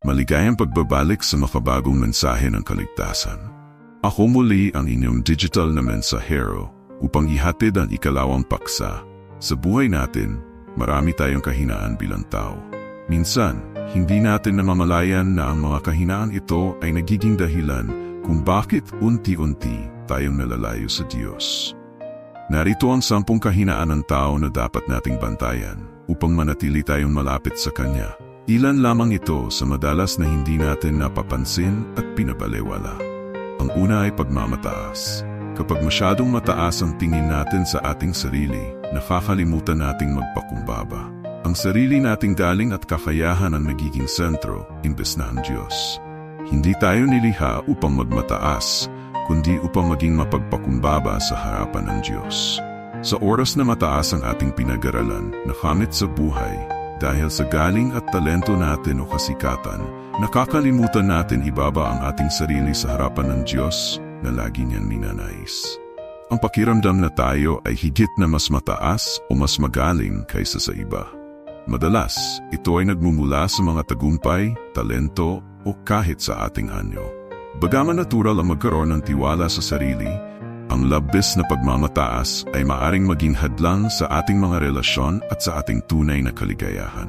Maligayang pagbabalik sa makabagong mensahe ng kaligtasan. Ako muli ang inyong digital na mensahero upang ihatid ang ikalawang paksa. Sa buhay natin, marami tayong kahinaan bilang tao. Minsan, hindi natin namamalayan na ang mga kahinaan ito ay nagiging dahilan kung bakit unti-unti tayong nalalayo sa Diyos. Narito ang 10 kahinaan ng tao na dapat nating bantayan upang manatili tayong malapit sa Kanya. Ilan lamang ito sa madalas na hindi natin napapansin at pinabalewala. Ang una ay pagmamataas. Kapag masyadong mataas ang tingin natin sa ating sarili, nakakalimutan nating magpakumbaba. Ang sarili nating galing at kakayahan ang nagiging sentro, imbes na ang Diyos. Hindi tayo niliha upang magmataas, kundi upang maging mapagpakumbaba sa harapan ng Diyos. Sa oras na mataas ang ating pinag-aralan, nakamit sa buhay, dahil sa galing at talento natin o kasikatan, nakakalimutan natin ibaba ang ating sarili sa harapan ng Diyos na lagi niyang ninanais. Ang pakiramdam na tayo ay higit na mas mataas o mas magaling kaysa sa iba. Madalas, ito ay nagmumula sa mga tagumpay, talento o kahit sa ating anyo. Bagaman natural ang magkaroon ng tiwala sa sarili, ang labis na pagmamataas ay maaring maging hadlang sa ating mga relasyon at sa ating tunay na kaligayahan.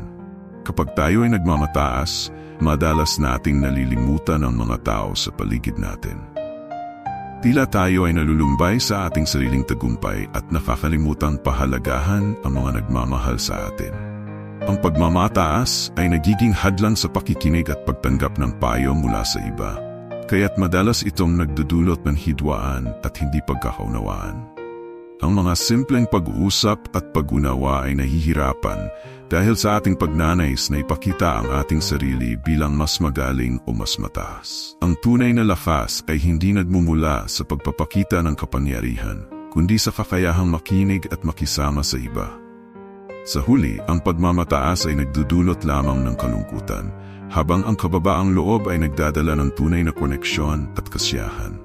Kapag tayo ay nagmamataas, madalas nating nalilimutan ang mga tao sa paligid natin. Tila tayo ay nalulumbay sa ating sariling tagumpay at nakakalimutang pahalagahan ang mga nagmamahal sa atin. Ang pagmamataas ay nagiging hadlang sa pakikinig at pagtanggap ng payo mula sa iba. Kaya't madalas itong nagdudulot ng hidwaan at hindi pagkakaunawaan. Ang mga simpleng pag-uusap at pag-unawa ay nahihirapan dahil sa ating pagnanais na ipakita ang ating sarili bilang mas magaling o mas mataas. Ang tunay na lakas ay hindi nagmumula sa pagpapakita ng kapangyarihan, kundi sa kakayahang makinig at makisama sa iba. Sa huli, ang pagmamataas ay nagdudulot lamang ng kalungkutan, habang ang kababaang loob ay nagdadala ng tunay na koneksyon at kasiyahan.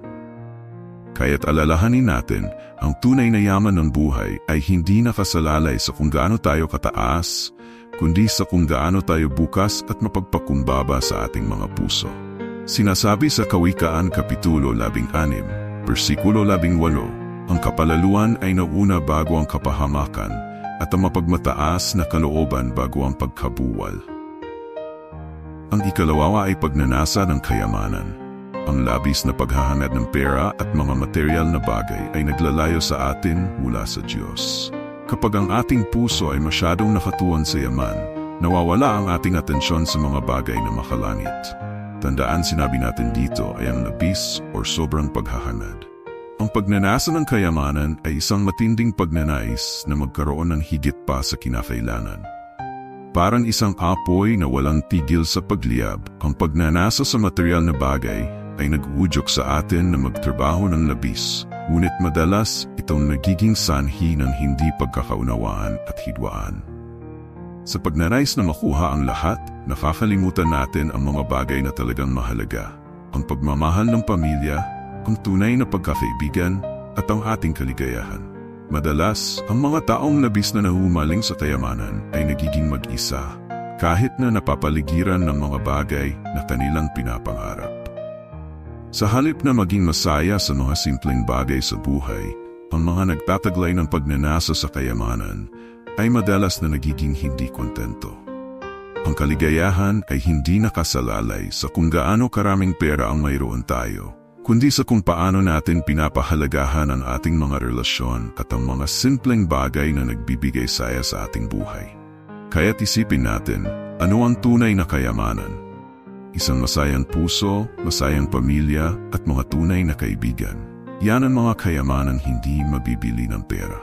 Kaya't alalahanin natin, ang tunay na yaman ng buhay ay hindi nakasalalay sa kung gaano tayo kataas, kundi sa kung gaano tayo bukas at mapagpakumbaba sa ating mga puso. Sinasabi sa Kawikaan Kapitulo 16, versikulo 18, ang kapalaluan ay nauna bago ang kapahamakan at ang mapagmataas na kalooban bago ang pagkabuwal. Ang ikalawa ay pagnanasa ng kayamanan. Ang labis na paghahanap ng pera at mga material na bagay ay naglalayo sa atin mula sa Diyos. Kapag ang ating puso ay masyadong nakatuon sa yaman, nawawala ang ating atensyon sa mga bagay na makalangit. Tandaan, sinabi natin dito ay ang labis o sobrang paghahanad. Ang pagnanasa ng kayamanan ay isang matinding pagnanais na magkaroon ng higit pa sa kinakailangan. Parang isang apoy na walang tigil sa pagliyab, ang pagnanasa sa material na bagay ay nag-uudyok sa atin na magtrabaho ng labis, ngunit madalas itong nagiging sanhi ng hindi pagkakaunawaan at hidwaan. Sa pagnanais na makuha ang lahat, nakakalimutan natin ang mga bagay na talagang mahalaga, ang pagmamahal ng pamilya, ang tunay na pagkakaibigan at ang ating kaligayahan. Madalas, ang mga taong labis na nahumaling sa kayamanan ay nagiging mag-isa, kahit na napapaligiran ng mga bagay na kanilang pinapangarap. Sa halip na maging masaya sa mga simpleng bagay sa buhay, ang mga nagtataglay ng pagnanasa sa kayamanan ay madalas na nagiging hindi kontento. Ang kaligayahan ay hindi nakasalalay sa kung gaano karaming pera ang mayroon tayo, kundi sa kung paano natin pinapahalagahan ang ating mga relasyon at ang mga simpleng bagay na nagbibigay saya sa ating buhay. Kaya't isipin natin, ano ang tunay na kayamanan? Isang masayang puso, masayang pamilya at mga tunay na kaibigan. Yan ang mga kayamanang hindi mabibili ng pera.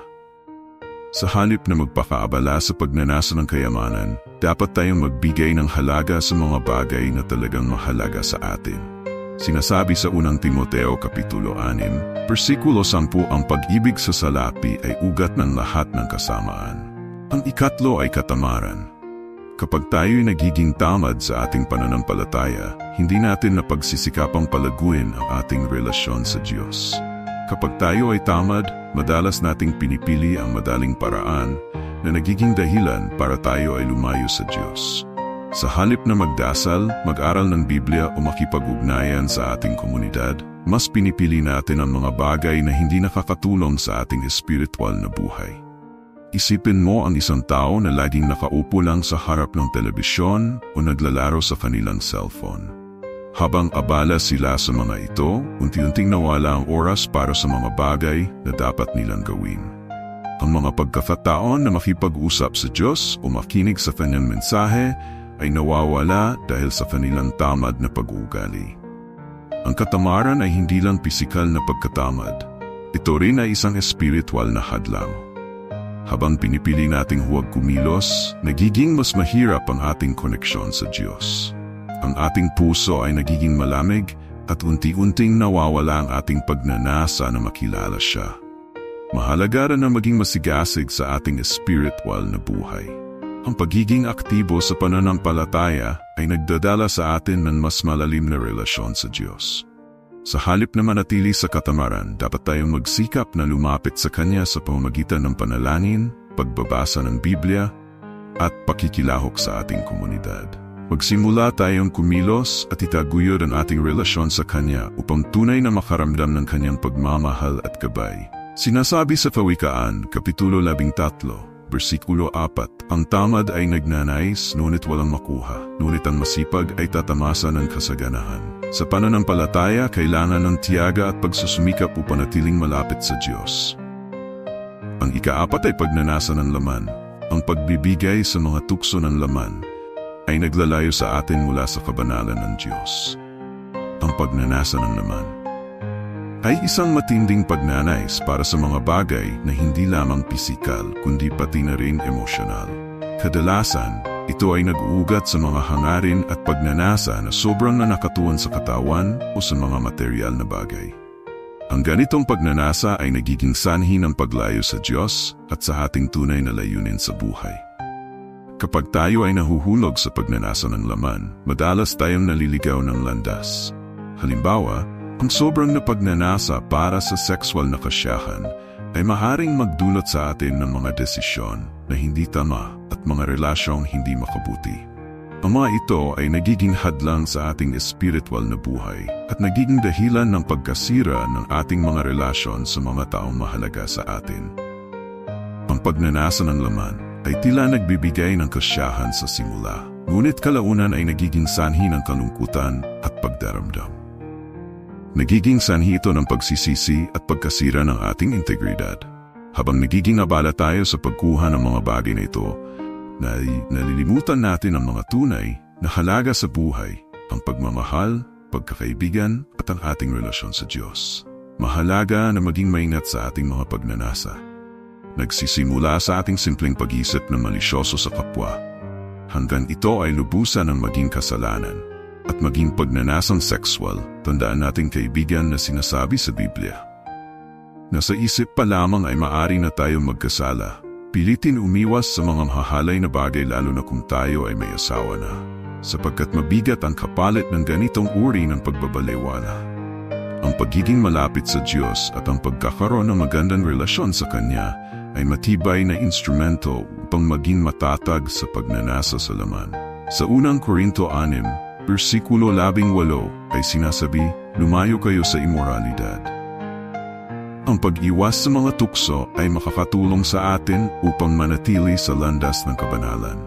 Sa halip na magpakaabala sa pagnanasa ng kayamanan, dapat tayong magbigay ng halaga sa mga bagay na talagang mahalaga sa atin. Sinasabi sa unang Timoteo Kapitulo 6, versikulo 10, ang pag-ibig sa salapi ay ugat ng lahat ng kasamaan. Ang ikatlo ay katamaran. Kapag tayo'y nagiging tamad sa ating pananampalataya, hindi natin napagsisikapang palaguin ang ating relasyon sa Diyos. Kapag tayo ay tamad, madalas nating pinipili ang madaling paraan na nagiging dahilan para tayo ay lumayo sa Diyos. Sa halip na magdasal, mag-aral ng Biblia o makipag-ugnayan sa ating komunidad, mas pinipili natin ang mga bagay na hindi nakakatulong sa ating espiritual na buhay. Isipin mo ang isang tao na laging nakaupo lang sa harap ng telebisyon o naglalaro sa kanilang cellphone. Habang abala sila sa mga ito, unti-unting nawala ang oras para sa mga bagay na dapat nilang gawin. Ang mga pagkakataon na makipag-usap sa Diyos o makinig sa kanyang mensahe ay nawawala dahil sa kanilang tamad na pag-uugali. Ang katamaran ay hindi lang pisikal na pagkatamad. Ito rin ay isang espiritual na hadlang. Habang pinipili nating huwag kumilos, nagiging mas mahirap ang ating koneksyon sa Diyos. Ang ating puso ay nagiging malamig at unti-unting nawawala ang ating pagnanasa na makilala siya. Mahalaga rin na maging masigasig sa ating espiritual na buhay. Ang pagiging aktibo sa pananampalataya ay nagdadala sa atin ng mas malalim na relasyon sa Diyos. Sa halip na manatili sa katamaran, dapat tayong magsikap na lumapit sa Kanya sa pamamagitan ng panalangin, pagbabasa ng Biblia, at pakikilahok sa ating komunidad. Magsimula tayong kumilos at itaguyod ang ating relasyon sa Kanya upang tunay na makaramdam ng Kanyang pagmamahal at gabay. Sinasabi sa Kawikaan, Kapitulo 13, Versikulo 4, ang tamad ay nagnanais, ngunit walang makuha, ngunit ang masipag ay tatamasa ng kasaganahan. Sa pananampalataya, kailangan ng tiyaga at pagsusumikap upang natiling malapit sa Diyos. Ang ika-4 ay pagnanasa ng laman. Ang pagbibigay sa mga tukso ng laman ay naglalayo sa atin mula sa kabanalan ng Diyos. Ang pagnanasa ng laman ay isang matinding pagnanais para sa mga bagay na hindi lamang pisikal kundi pati na rin emosyonal. Kadalasan, ito ay nag-uugat sa mga hangarin at pagnanasa na sobrang nakatuon sa katawan o sa mga material na bagay. Ang ganitong pagnanasa ay nagiging sanhi ng paglayo sa Diyos at sa ating tunay na layunin sa buhay. Kapag tayo ay nahuhulog sa pagnanasa ng laman, madalas tayong naliligaw ng landas. Halimbawa, ang sobrang na pagnanasa para sa sexual na kasiyahan ay maaaring magdulot sa atin ng mga desisyon na hindi tama at mga relasyong hindi makabuti. Ang mga ito ay nagiging hadlang sa ating espiritual na buhay at nagiging dahilan ng pagkasira ng ating mga relasyon sa mga taong mahalaga sa atin. Ang pagnanasa ng laman ay tila nagbibigay ng kasiyahan sa simula, ngunit kalaunan ay nagiging sanhi ng kalungkutan at pagdaramdam. Nagiging sanhi ito ng pagsisisi at pagkasira ng ating integridad. Habang nagiging abala tayo sa pagkuha ng mga bagay na ito, nalilimutan natin ang mga tunay na halaga sa buhay, ang pagmamahal, pagkakaibigan at ang ating relasyon sa Diyos. Mahalaga na maging maingat sa ating mga pagnanasa. Nagsisimula sa ating simpleng pag-isip na malisyoso sa kapwa, hanggang ito ay lubusan ng maging kasalanan. At maging pagnanasang sexual, tandaan nating kaibigan na sinasabi sa Biblia. Nasa isip pa lamang ay maaari na tayong magkasala. Pilitin umiwas sa mga mahahalay na bagay lalo na kung tayo ay may asawa na, sapagkat mabigat ang kapalit ng ganitong uri ng pagbabaliwala. Ang pagiging malapit sa Diyos at ang pagkakaroon ng magandang relasyon sa Kanya ay matibay na instrumento upang maging matatag sa pagnanasa sa laman. Sa unang Korinto 6, Versikulo 18 ay sinasabi, lumayo kayo sa imoralidad. Ang pag-iwas sa mga tukso ay makakatulong sa atin upang manatili sa landas ng kabanalan.